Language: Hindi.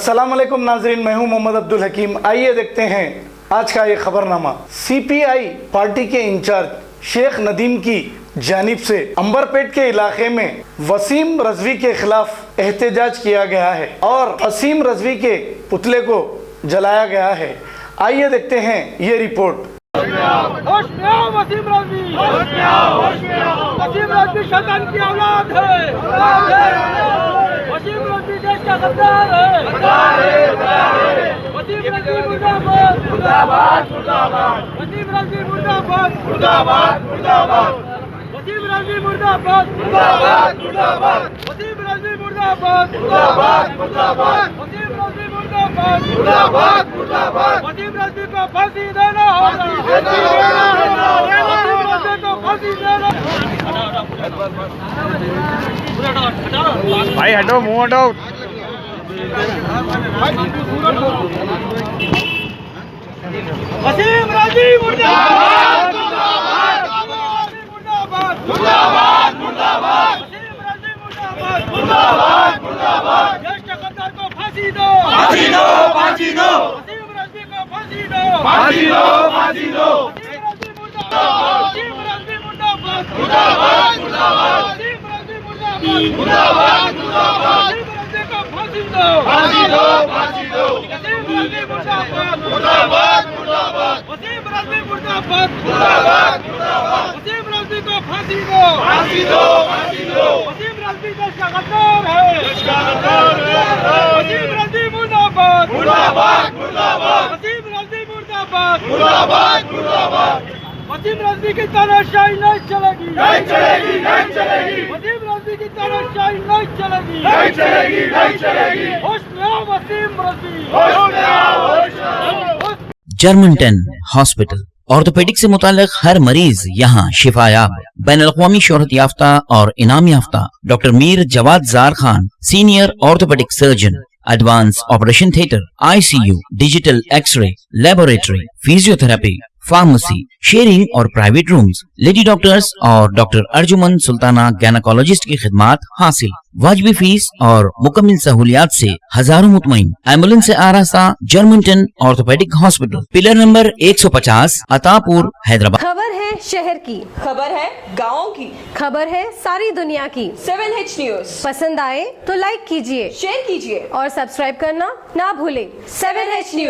अस्सलाम वालेकुम नाजरीन, मैं हूं मोहम्मद अब्दुल हकीम। आइए देखते हैं आज का ये खबरनामा। सीपीआई पार्टी के इंचार्ज शेख नदीम की जानिब से अंबरपेट के इलाके में वसीम रजवी के खिलाफ एहतजाज किया गया है और वसीम रजवी के पुतले को जलाया गया है। आइए देखते हैं ये रिपोर्ट। वसीम रजवी शैतान की औलाद है। वसीम रजवी देश का गद्दार है। वसीम रजवी मुर्दाबाद मुर्दाबाद मुर्दाबाद। वसीम रजवी मुर्दाबाद मुर्दाबाद मुर्दाबाद। वसीम रजवी मुर्दाबाद मुर्दाबाद मुर्दाबाद। वसीम रजवी मुर्दाबाद मुर्दाबाद मुर्दाबाद। वसीम रजवी मुर्दाबाद मुर्दाबाद मुर्दाबाद। वसीम रजवी को फांसी देना होगा। भाई हटो, मुंह हटो। वसीम रजवी मुर्दाबाद मुर्दाबाद मुर्दाबाद मुर्दाबाद। वसीम रजवी मुर्दाबाद मुर्दाबाद मुर्दाबाद। देश के गद्दार को फांसी दो, फांसी दो, फांसी दो। वसीम रजवी को फांसी दो, फांसी दो, फांसी दो। वसीम रजवी मुर्दाबाद, वसीम रजवी मुर्दाबाद मुर्दाबाद मुर्दाबाद। वसीम रजवी मुर्दाबाद मुर्दाबाद मुर्दाबाद। वसीम रजवी को फांसी दो, फांसी दो, फांसी दो। वसीम रजवी मुर्दाबाद मुर्दाबाद मुर्दाबाद। वसीम रजवी मुर्दाबाद मुर्दाबाद मुर्दाबाद। वसीम रजवी को फांसी दो, फांसी दो, फांसी दो। वसीम रजवी देश का गद्दार है, देश का गद्दार है। वसीम रजवी मुर्दाबाद मुर्दाबाद मुर्दाबाद। वसीम रजवी मुर्दाबाद मुर्दाबाद मुर्दाबाद। वसीम रजवी की तानाशाही नहीं चलेगी, नहीं चलेगी, नहीं चलेगी। वसीम रजवी की तानाशाही नहीं चलेगी, नहीं चलेगी, नहीं चलेगी। होश में आओ वसीम रजवी, होश में आओ, होश में आओ। जर्मनटन हॉस्पिटल ऑर्थोपेडिक से मुताल्लिक हर मरीज यहाँ शिफायाब। बैनुल-अक़वामी शोहरत याफ्ता और इनाम याफ्ता doctor Mir Jawad Jar Khan, senior orthopaedic surgeon, advance operation theatre, ICU, digital xray, laboratory, physiotherapy, pharmacy, sharing और प्राइवेट रूम्स, लेडी डॉक्टर्स और डॉक्टर अर्जुमन सुल्ताना गायनेकोलॉजिस्ट की खिदमात हासिल। वाजिबी फीस और मुकम्मल सहूलियात से हजारों मुतमईन। एम्बुलेंस से आरास्ता Germanton orthopaedic hospital, pillar number 150, Attapur, Hyderabad. खबर है शहर की, खबर है गाँव की, खबर है सारी दुनिया की। 7H न्यूज पसंद आए तो लाइक कीजिए, शेयर कीजिए और सब्सक्राइब करना ना भूले। 7H news.